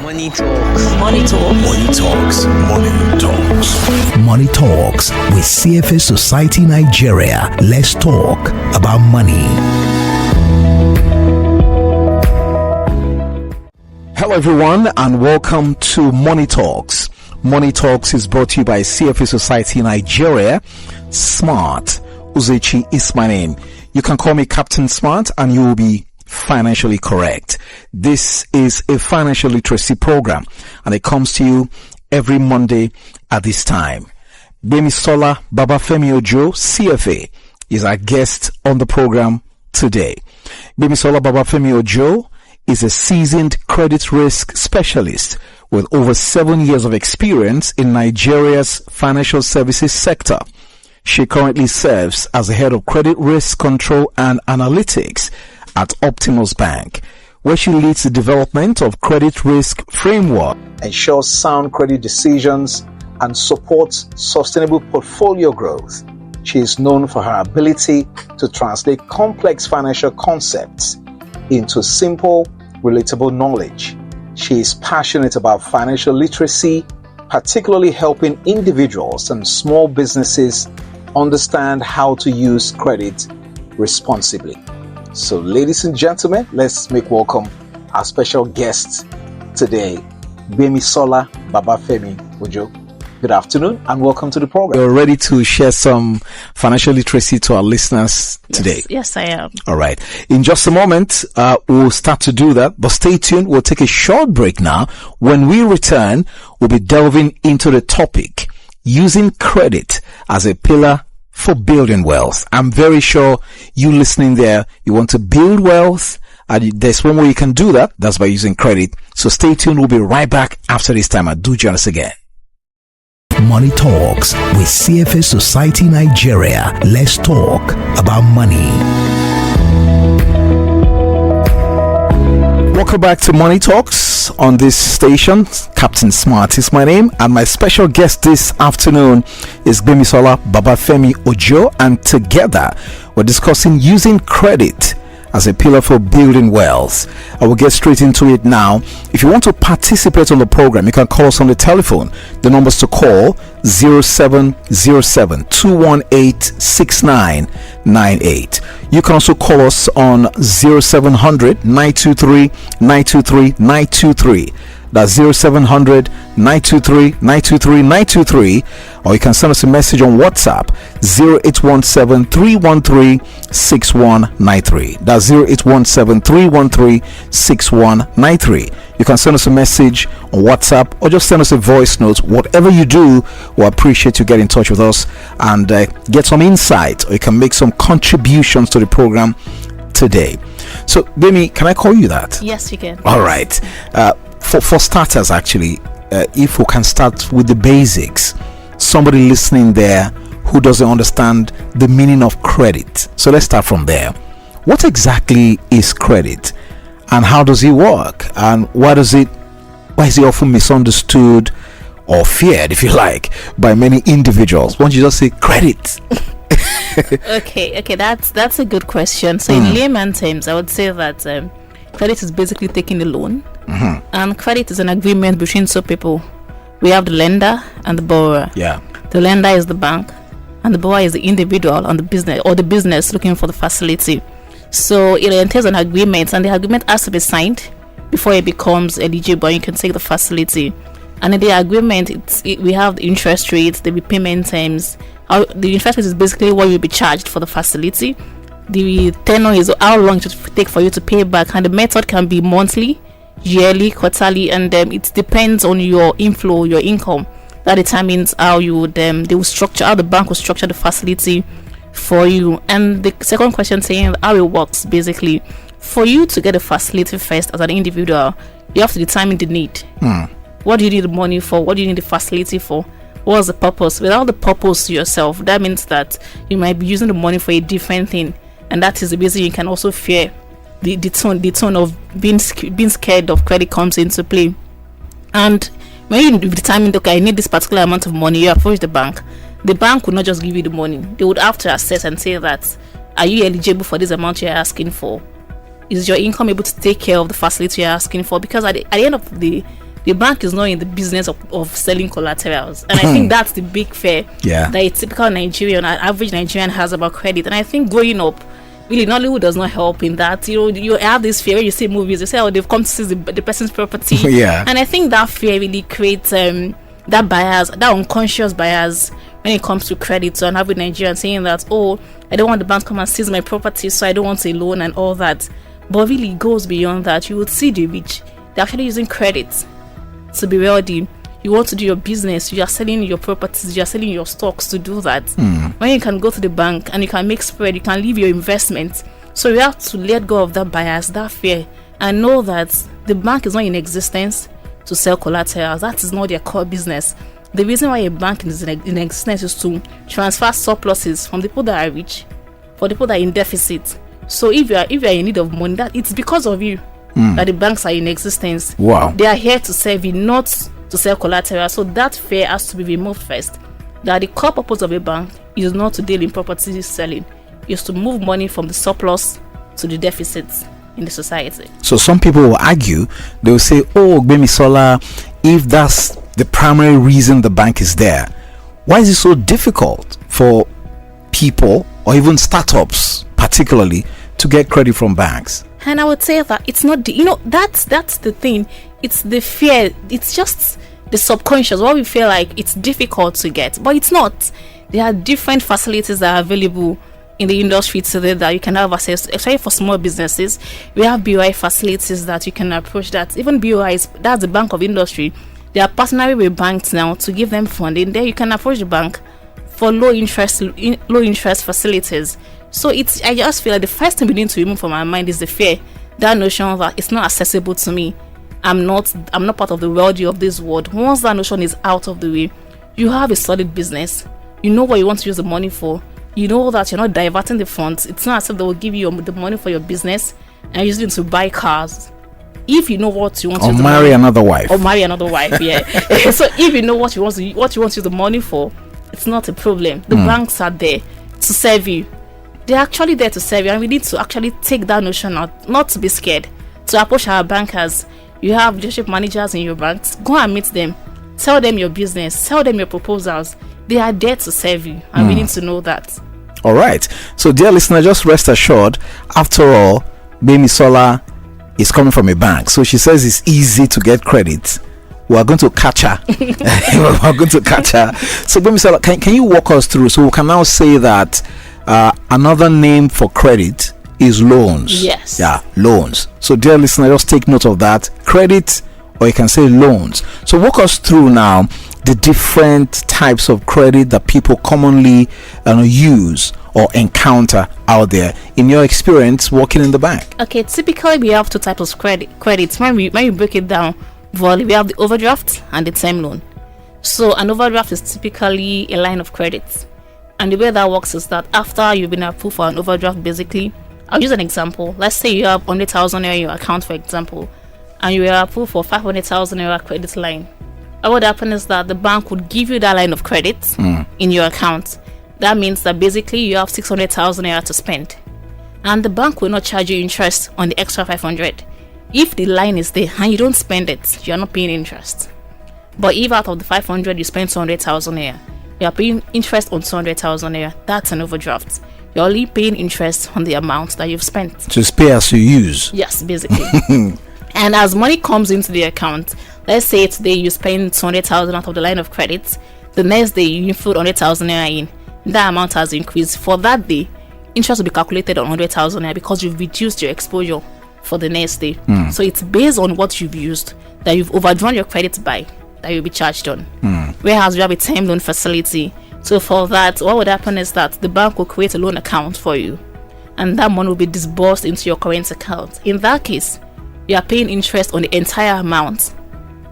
Money Talks. Money Talks. Money Talks. Money Talks. Money Talks with CFA Society Nigeria. Let's talk about money. Hello everyone and welcome to Money Talks. Money Talks is brought to you by CFA Society Nigeria. Smart Uzechi is my name. You can call me Captain Smart and you will be financially correct. This is a financial literacy program and it comes to you every Monday at this time. Gbemisola Babafemi-Ojo, CFA, is our guest on the program today. Gbemisola Babafemi-Ojo is a seasoned credit risk specialist with over 7 years of experience in Nigeria's financial services sector. She currently serves as the head of credit risk control and analytics at Optimus Bank, where she leads the development of credit risk framework, ensures sound credit decisions, and supports sustainable portfolio growth. She is known for her ability to translate complex financial concepts into simple, relatable knowledge. She is passionate about financial literacy, particularly helping individuals and small businesses understand how to use credit responsibly. So, ladies and gentlemen, let's make welcome our special guest today, Gbemisola Babafemi-Ojo. Good afternoon and welcome to the program. You're ready to share some financial literacy to our listeners today? Yes, I am. All right. In just a moment, we'll start to do that, but stay tuned. We'll take a short break now. When we return, we'll be delving into the topic, using credit as a pillar for building wealth. I'm very sure you listening there, you want to build wealth, and there's one way you can do that. That's by using credit. So stay tuned. We'll be right back after this time. Do join us again. Money Talks with CFA Society Nigeria. Let's talk about money. Welcome back to Money Talks on this station. Captain Smart is my name, and my special guest this afternoon is Gbemisola Babafemi-Ojo, and together we're discussing using credit as a pillar for building wealth. I will get straight into it now. If you want to participate on the program, you can call us on the telephone. The numbers to call 0707 218 6998. You can also call us on 0700 923 923 923. That's 0700 923 923 923, or you can send us a message on WhatsApp 0817 313 6193. That's 0817 313 6193. You can send us a message on WhatsApp or just send us a voice note. Whatever you do, we'll appreciate you getting in touch with us and get some insight, or you can make some contributions to the program today. So, Gbemi, can I call you that? Yes, you can. All right. For starters, actually, if we can start with the basics, somebody listening there who doesn't understand the meaning of credit. So let's start from there. What exactly is credit, and how does it work, and why is it often misunderstood or feared, if you like, by many individuals? Why don't you just say credit? Okay, that's a good question. So in layman terms, I would say that credit is basically taking a loan. And credit is an agreement between two people. We have the lender and the borrower. Yeah. The lender is the bank, and the borrower is the individual on the business, or the business looking for the facility. So it entails an agreement, and the agreement has to be signed before it becomes eligible. You can take the facility, and in the agreement, we have the interest rates, the repayment terms. The interest rate is basically what you'll be charged for the facility. The tenor is how long it will take for you to pay back, and the method can be monthly, yearly, quarterly, and it depends on your inflow, your income. That determines how you would how the bank will structure the facility for you. And the second question, saying how it works, basically, for you to get a facility first as an individual, you have to determine the need. What do you need the money for? What do you need the facility for? What's the purpose? Without the purpose to yourself, that means that you might be using the money for a different thing, and that is the reason you can also fear the tone of being scared of credit comes into play. And when you determine, okay, I need this particular amount of money, you approach the bank. The bank would not just give you the money. They would have to assess and say that, are you eligible for this amount you're asking for? Is your income able to take care of the facility you're asking for? Because at the end of the the bank is not in the business of selling collaterals. And I think that's the big fear that a typical Nigerian, an average Nigerian has about credit. And I think growing up, really, Nollywood does not help in that. You have this fear when you see movies, you say, oh, they've come to see the person's property. And I think that fear really creates that bias, that unconscious bias when it comes to credit. So an average Nigerian saying that, oh, I don't want the bank to come and seize my property, so I don't want a loan and all that. But really, it goes beyond that. You would see the rich, they're actually using credit to be wealthy. You want to do your business, you are selling your properties, you are selling your stocks to do that. When you can go to the bank and you can make spread, you can leave your investment. So you have to let go of that bias, that fear, and know that the bank is not in existence to sell collaterals. That is not their core business. The reason why a bank is in existence is to transfer surpluses from the people that are rich for the people that are in deficit. So if you are in need of money, that it's because of you that the banks are in existence. Wow. They are here to serve you, not to sell collateral. So that fear has to be removed first. That the core purpose of a bank is not to deal in property selling, is to move money from the surplus to the deficits in the society. So some people will argue, they will say, oh, Gbemisola, if that's the primary reason the bank is there, why is it so difficult for people or even startups particularly to get credit from banks? And I would say that it's not that's the thing. It's the fear. It's just the subconscious, what we feel like it's difficult to get, but it's not. There are different facilities that are available in the industry today that you can have access to, especially for small businesses. We have BOI facilities that you can approach. That even BOI that's the Bank of Industry. They are partnering with banks now to give them funding. There you can approach the bank for low interest facilities. So I just feel like the first thing we need to remove from our mind is the fear, that notion that it's not accessible to me. I'm not part of the wealthy of this world. Once that notion is out of the way, you have a solid business. You know what you want to use the money for. You know that you're not diverting the funds. It's not as if they will give you the money for your business and use it to buy cars. If you know what you want to use marry another wife. Or marry another wife, yeah. So if you know what you want to use the money for, it's not a problem. The banks are there to serve you. They're actually there to serve you, and we need to actually take that notion out, not to be scared, to approach our bankers. You have relationship managers in your banks. Go and meet them. Tell them your business. Tell them your proposals. They are there to serve you, and we need to know that. All right. So, dear listener, just rest assured, after all, Gbemisola is coming from a bank. So she says it's easy to get credit. We are going to catch her. We're going to catch her. So, Gbemisola, can you walk us through? So we can now say that another name for credit is loans. Yes. Yeah, loans. So, dear listener, just take note of that. Credit, or you can say loans. So walk us through now the different types of credit that people commonly use or encounter out there in your experience working in the bank. Okay, typically we have two types of credits. When we break it down, we have the overdraft and the term loan. So an overdraft is typically a line of credit, and the way that works is that after you've been approved for an overdraft, basically, I'll use an example. Let's say you have 100,000 naira in your account, for example, and you were approved for 500,000 naira credit line. What would happen is that the bank would give you that line of credit in your account. That means that basically you have 600,000 naira to spend, and the bank will not charge you interest on the extra 500. If the line is there and you don't spend it, you are not paying interest. But if out of the 500 you spend 200,000 naira, you are paying interest on 200,000 naira. That's an overdraft. You're only paying interest on the amount that you've spent. Just pay as you use. Yes, basically. And as money comes into the account, let's say today you spend 200,000 out of the line of credit, the next day you include 100,000 naira in, that amount has increased. For that day, interest will be calculated on 100,000 naira because you've reduced your exposure for the next day. So it's based on what you've used that you've overdrawn your credit by that you'll be charged on. Whereas you have a term loan facility. So for that, what would happen is that the bank will create a loan account for you, and that money will be disbursed into your current account. In that case, you are paying interest on the entire amount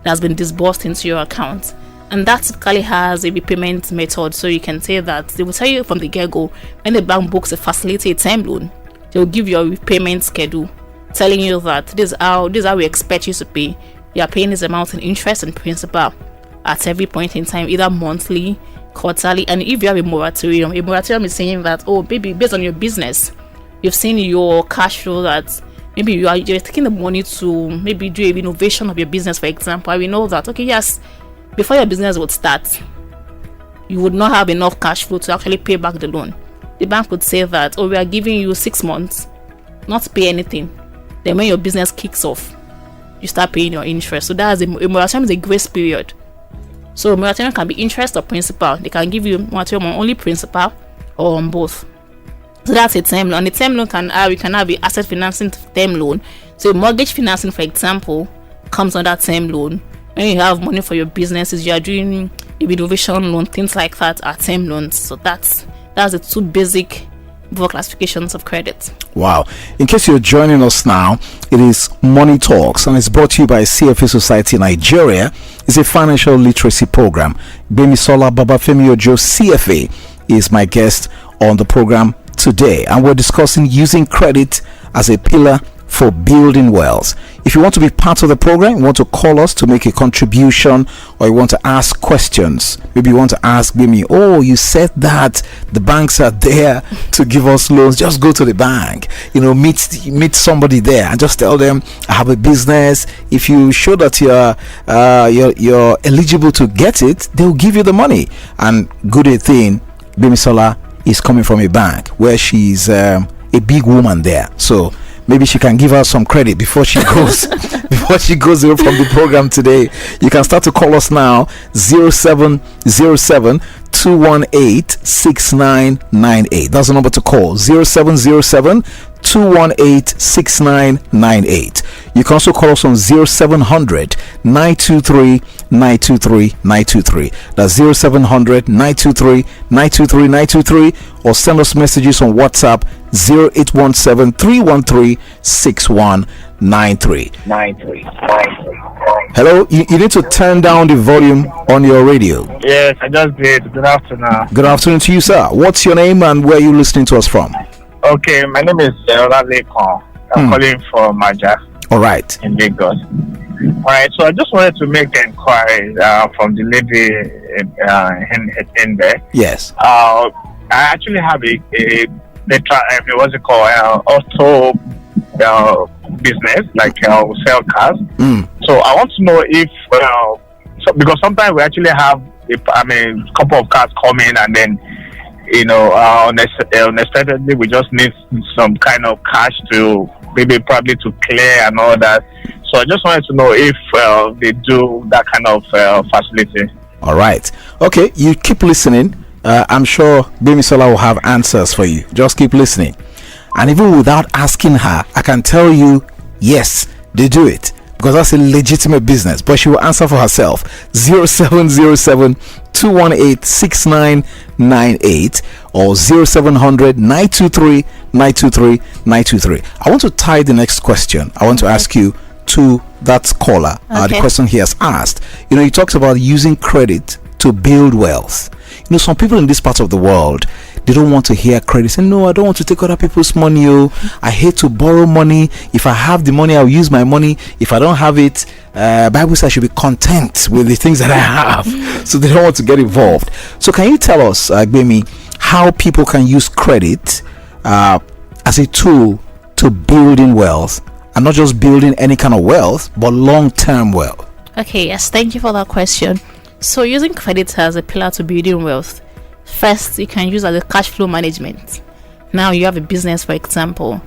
that has been disbursed into your account, and that typically has a repayment method. So you can say that they will tell you from the get-go, when the bank books a facility, a term loan, they will give you a repayment schedule telling you that this is how we expect you to pay. You are paying this amount in interest and principal at every point in time, either monthly, quarterly. And if you have a moratorium is saying that, oh baby, based on your business, you've seen your cash flow that maybe you're taking the money to maybe do a renovation of your business, for example. And we know that, okay, yes, before your business would start, you would not have enough cash flow to actually pay back the loan. The bank would say that, oh, we are giving you 6 months not to pay anything. Then when your business kicks off, you start paying your interest. So that's a moratorium is a grace period. So moratorium can be interest or principal. They can give you moratorium on only principal or on both. So that's a term loan. The term loan we can have the asset financing term loan. So mortgage financing, for example, comes under term loan. When you have money for your businesses, you are doing a renovation loan, things like that are term loans. So that's the two basic classifications of credit. Wow. In case you're joining us now, it is Money Talks, and it's brought to you by CFA Society Nigeria. It's a financial literacy program. Gbemisola Babafemi-Ojo, CFA, is my guest on the program today, and we're discussing using credit as a pillar for building wealth. If you want to be part of the program, you want to call us to make a contribution, or you want to ask questions, maybe you want to ask me, oh, you said that the banks are there to give us loans, just go to the bank, meet somebody there and just tell them, I have a business. If you show that you're eligible to get it, they'll give you the money. And good thing, Gbemisola is coming from a bank where she's a big woman there, so maybe she can give us some credit before she goes away from the program today. You can start to call us now, 0707 218 6998. That's the number to call, 0707 218 6998. You can also call us on 0700 923 923 923. That's 0700 923 923 923, or send us messages on WhatsApp 0817 313 6193. Hello, you need to turn down the volume on your radio. Yes, I just did. Good afternoon. Good afternoon to you, sir. What's your name and where are you listening to us from? Okay, my name is Lekon. I'm calling from Maja. All right. In Lagos. All right, so I just wanted to make the inquiry from the lady in there. Yes. I actually have what's it called? Auto business, like sell cars. So I want to know if, because sometimes we actually have, a couple of cars coming, and then, unexpectedly we just need some kind of cash to probably to clear and all that. So I just wanted to know if they do that kind of facility. All right. Okay, you keep listening. I'm sure Gbemisola will have answers for you. Just keep listening. And even without asking her, I can tell you, yes, they do it, because that's a legitimate business. But she will answer for herself. 0707 218 6998 or 0700 923 923 923. I want to tie the next question. I want to ask you to that caller. The question he has asked. He talks about using credit to build wealth. Some people in this part of the world, they don't want to hear credit. Say, no, I don't want to take other people's money. I hate to borrow money. If I have the money, I'll use my money. If I don't have it, Bible says I should be content with the things that I have. So they don't want to get involved. So can you tell us, Gbemi, how people can use credit as a tool to building wealth, and not just building any kind of wealth, but long-term wealth? Okay, yes, thank you for that question. So using credit as a pillar to building wealth, first you can use as a cash flow management. Now you have a business, for example,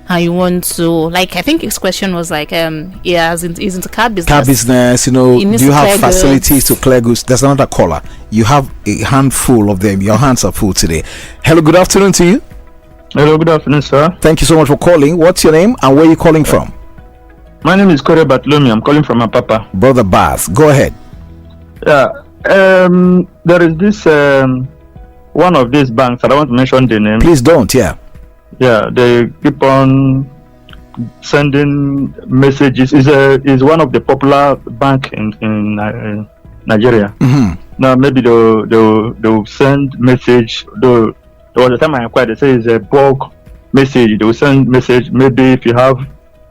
and you want to, I think his question was he's into car business. Car business, do you have facilities to clear goods? There's another caller. You have a handful of them. Your hands are full today. Hello, good afternoon to you. Hello, good afternoon, sir. Thank you so much for calling. What's your name and where are you calling from? My name is Kore Bartholomew. I'm calling from Apapa. Brother Baz, go ahead. Yeah, there is this one of these banks. I don't want to mention the name. Please don't. Yeah, they keep on sending messages. Is one of the popular bank in Nigeria. Now maybe they'll send message. Though there was a time I inquired, they say it's a bulk message. They will send message. Maybe if you have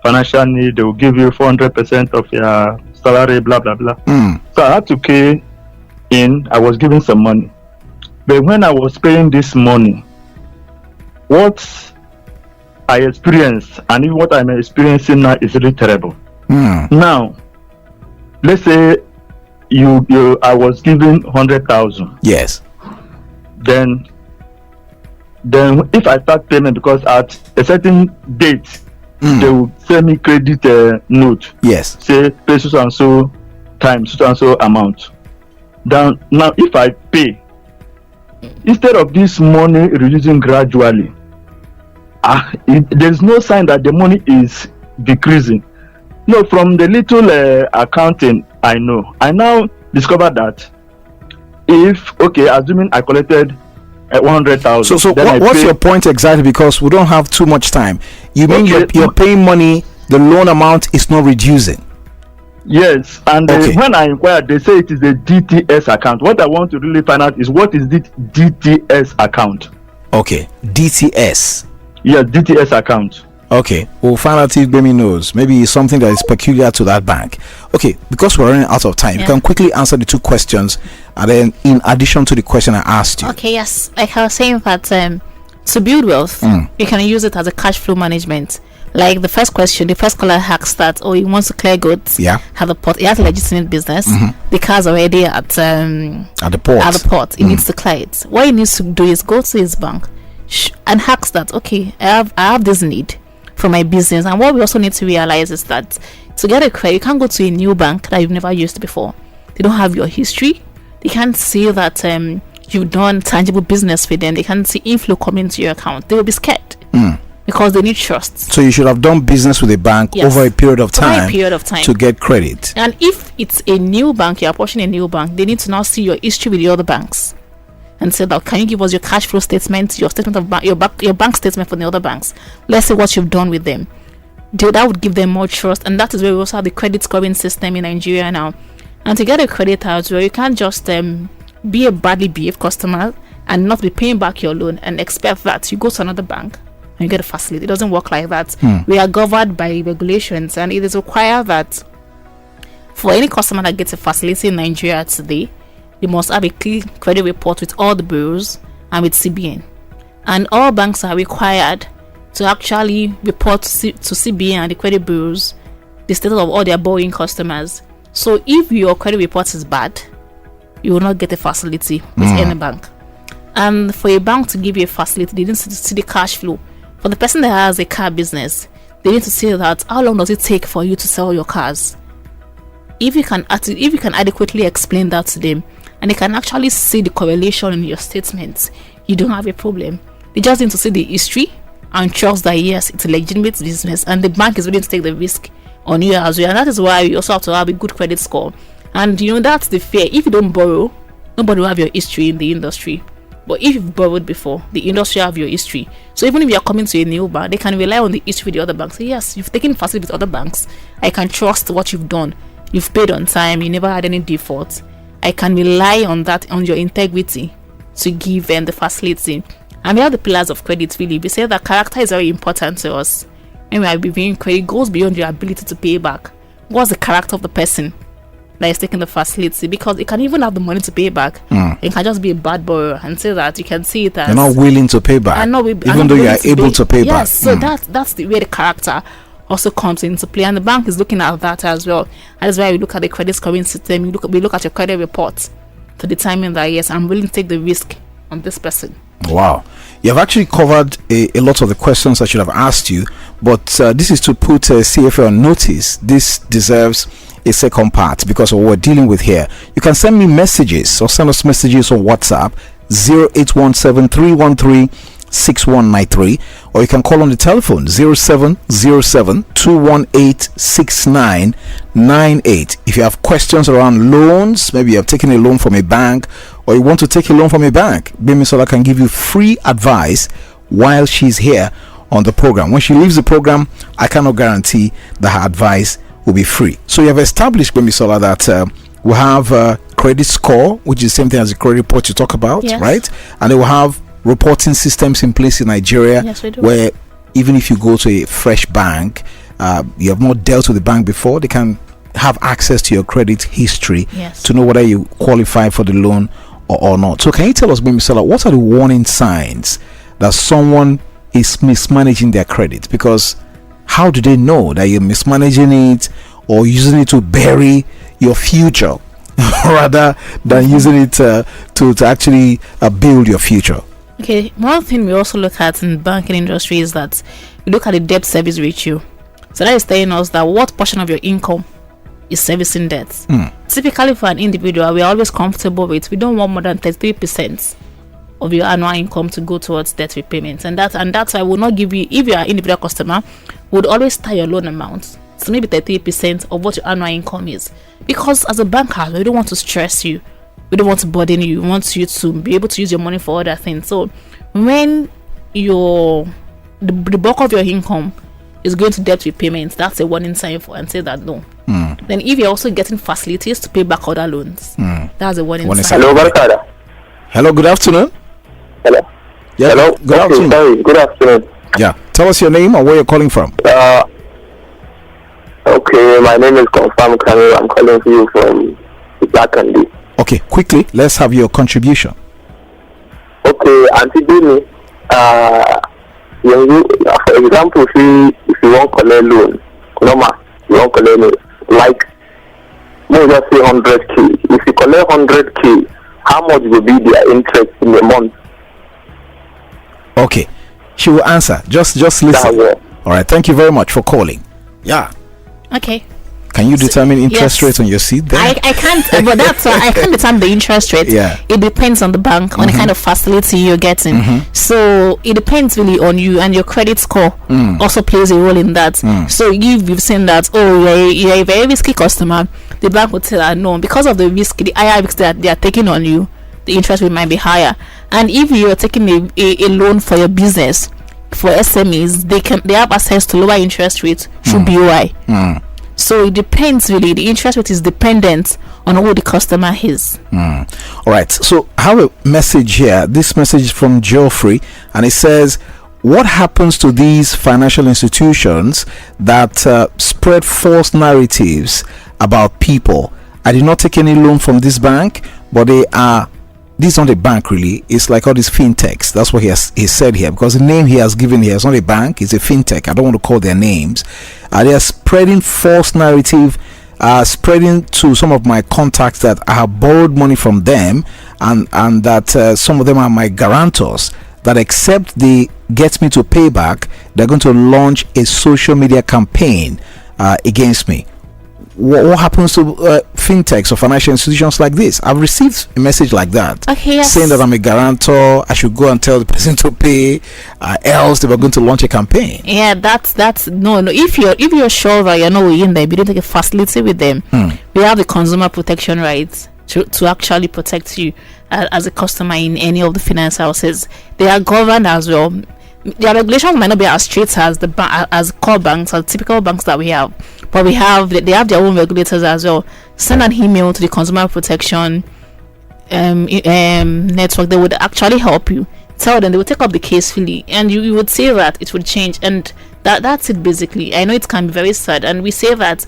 financial need, they will give you 400% of your salary, blah blah blah. So I had to pay in. I was given some money, but when I was paying this money, what I experienced, and even what I'm experiencing now is really terrible. Now, let's say I was given 100,000. Yes. Then if I start payment, because at a certain date they will send me credit note. Yes. Say pay so and so times so and so amount. Now if I pay, instead of this money reducing gradually, there's no sign that the money is decreasing. No, from the little accounting I know, I now discover that assuming I collected 100,000. So what's your point exactly? Because we don't have too much time. You mean you're paying money, the loan amount is not reducing? Yes, and when I inquired, they say it is a DTS account. What I want to really find out is, what is this DTS account? Okay, DTS. Yes, DTS account. Okay, we'll find out if Gbemi knows. Maybe it's something that is peculiar to that bank. Okay, because we're running out of time, you can quickly answer the two questions, and then in addition to the question I asked you. Okay, yes. Like I was saying that to build wealth, you can use it as a cash flow management. Like the first question, the first caller asks that, he wants to clear goods. Yeah. Have a port. He has a legitimate business. The car's already at the port. At the port. He needs to clear it. What he needs to do is go to his bank and ask that, okay, I have this need for my business. And what we also need to realize is that to get a credit, you can't go to a new bank that you've never used before. They don't have your history. They can't see that you've done tangible business with them. They can't see inflow coming to your account. They will be scared because they need trust. So you should have done business with a bank over a period of time to get credit. And if it's a new bank, you're approaching a new bank, they need to now see your history with the other banks and say that, can you give us your cash flow statement, your statement of your bank statement from the other banks? Let's see what you've done with them. That would give them more trust, and that is where we also have the credit scoring system in Nigeria now. And to get a credit out, where you can't just be a badly behaved customer and not be paying back your loan and expect that you go to another bank and you get a facility. It doesn't work like that. We are governed by regulations, and it is required that for any customer that gets a facility in Nigeria today, they must have a clean credit report with all the bureaus and with CBN. And all banks are required to actually report to CBN and the credit bureaus the status of all their borrowing customers. So if your credit report is bad, you will not get a facility with any bank. And for a bank to give you a facility, they need to see the cash flow. For the person that has a car business, they need to see that how long does it take for you to sell your cars. If you can adequately explain that to them, and they can actually see the correlation in your statements, you don't have a problem. They just need to see the history and trust that yes, it's a legitimate business and the bank is willing to take the risk on you as well. And that is why you also have to have a good credit score. And that's the fear. If you don't borrow, nobody will have your history in the industry. But if you've borrowed before, the industry have your history. So even if you're coming to a new bank, they can rely on the history with the other banks. Say, yes, you've taken facilities with other banks. I can trust what you've done. You've paid on time. You never had any defaults. I can rely on that, on your integrity, to give them the facility. And we have the pillars of credit, really. We say that character is very important to us. When we are reviewing credit, it goes beyond your ability to pay back. What's the character of the person that is taking the facility? Because it can even have the money to pay back. It can just be a bad borrower and say that you can see it as you're not willing to pay back, even though you are able to pay back. Yes, so that's the way the character also comes into play, and the bank is looking at that as well. That is why we look at the credit scoring system. We look at your credit report to determine that yes, I'm willing to take the risk on this person. Wow, you have actually covered a lot of the questions I should have asked you, but this is to put CFA on notice. This deserves a second part because of what we're dealing with here. You can send me messages or send us messages on WhatsApp 0817-313-6193, or you can call on the telephone 0707-218-6998. If you have questions around loans, maybe you have taken a loan from a bank or you want to take a loan from a bank, Gbemisola can give you free advice while she's here on the program. When she leaves the program, I cannot guarantee that her advice will be free. So you have established, Gbemisola, that we have a credit score, which is the same thing as the credit report you talk about, yes, right? And they will have reporting systems in place in Nigeria, yes, we do, where even if you go to a fresh bank, you have not dealt with the bank before, they can have access to your credit history, yes, to know whether you qualify for the loan or not. So can you tell us, Gbemisola, what are the warning signs that someone is mismanaging their credit? Because how do they know that you're mismanaging it or using it to bury your future rather than using it to actually build your future? Okay, one thing we also look at in the banking industry is that we look at the debt service ratio. So that is telling us that what portion of your income is servicing debt. Typically for an individual, we are always comfortable with, we don't want more than 33% of your annual income to go towards debt repayments, and that's why I will not give you, if you are an individual customer, would always tie your loan amount so maybe 33% of what your annual income is, because as a banker we don't want to stress you, we don't want to burden you, we want you to be able to use your money for other things. So when the bulk of your income is going to debt repayments, that's a warning sign for, and say that no. Then if you're also getting facilities to pay back other loans, that's a warning sign. Hello, Barkada. Hello, good afternoon. Hello. Yeah, Hello. good afternoon. Sorry. Good afternoon. Yeah, tell us your name and where you're calling from. Okay, my name is Confirm Kanu. I'm calling for you from Blackandi. Okay, quickly, let's have your contribution. Okay, Auntie Bini, for example, if you want collect loan, you want collect loan, like, maybe just say 100k. If you collect 100k, how much will be their interest in a month? Okay, she will answer. Just listen. All right, thank you very much for calling. Yeah. Okay. Can you determine interest rate on your seat there? I can't, but that's I can't determine the interest rate. Yeah. It depends on the bank, on the kind of facility you're getting. So it depends really on you, and your credit score also plays a role in that. So you've seen that, you're a very risky customer, the bank would say that no, because of the risk, the higher risk that they are taking on you, the interest rate might be higher. And if you're taking a loan for your business, for SMEs, they have access to lower interest rates through BOI. So it depends really. The interest rate is dependent on who the customer is. All right. So I have a message here. This message is from Geoffrey, and it says, what happens to these financial institutions that spread false narratives about people? I did not take any loan from this bank, but this is not a bank really. It's like all these fintechs. That's what he said here, because the name he has given here is not a bank, it's a fintech. I don't want to call their names. They are spreading false narrative, spreading to some of my contacts that I have borrowed money from them, and that some of them are my guarantors, that except they get me to pay back, they're going to launch a social media campaign against me. What happens to fintechs or financial institutions like this? I've received a message like that, saying that I'm a guarantor, I should go and tell the person to pay, else they were going to launch a campaign. Yeah, that's no. If you're sure that you're not in there, you don't take a facility with them. We have the consumer protection rights to actually protect you as a customer in any of the finance houses. They are governed as well. Their regulations might not be as strict as as core banks, as typical banks that we have, but they have their own regulators as well. Send an email to the consumer protection network. They would actually help you. Tell them, they will take up the case fully, and you would say that it would change, and that's it basically. I know it can be very sad, and we say that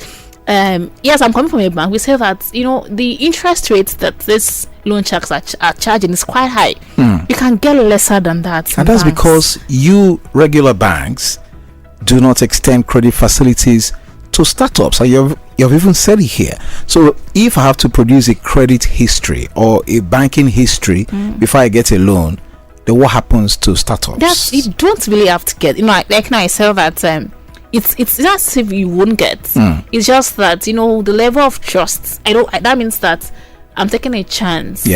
yes, I'm coming from a bank. We say that the interest rates that this loan sharks are charging is quite high. You can get lesser than that, and that's banks. Because you regular banks do not extend credit facilities to startups, and you've even said it here. So if I have to produce a credit history or a banking history before I get a loan, then what happens to startups? You don't really have to get, like now I say that it's not as if you won't get. It's just that the level of trust. That means that I'm taking a chance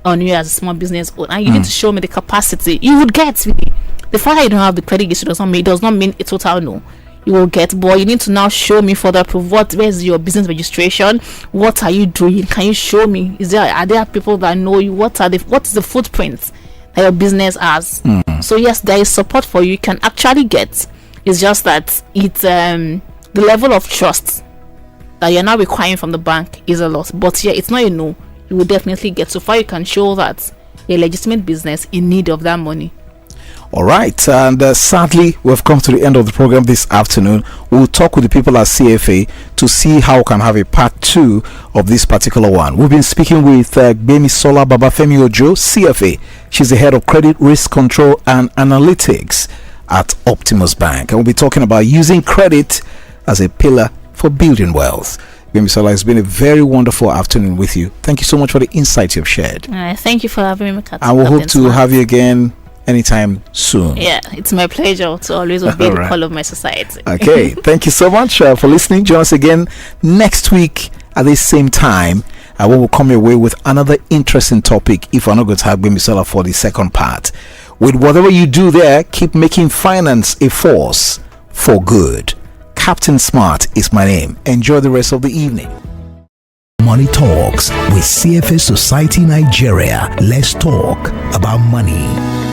on you as a small business owner, and you need to show me the capacity. You would get really. The fact that you don't have the credit history does not mean a total no. You will get, but you need to now show me further proof. Where's your business registration? What are you doing? Can you show me? Are there people that know you? What's the footprint that your business has? So yes, there is support for you. You can actually get. It's just that it's the level of trust that you're now requiring from the bank is a lot. But yeah, it's not a no. You will definitely get. So far, you can show that a legitimate business in need of that money. All right, and sadly, we've come to the end of the program this afternoon. We'll talk with the people at CFA to see how we can have a part 2 of this particular one. We've been speaking with Gbemisola Babafemi-Ojo, CFA. She's the head of credit risk control and analytics at Optimus Bank. And we'll be talking about using credit as a pillar for building wealth. Gbemisola, it's been a very wonderful afternoon with you. Thank you so much for the insights you've shared. Thank you for having me, I will hope to have you again anytime soon. Yeah, it's my pleasure to always obey the call of my society. Okay, thank you so much for listening. Join us again next week at the same time. I will come your way with another interesting topic if we're not going to have Gbemisola for the second part. With whatever you do there, keep making finance a force for good. Captain Smart is my name. Enjoy the rest of the evening. Money Talks with CFA Society Nigeria. Let's talk about money.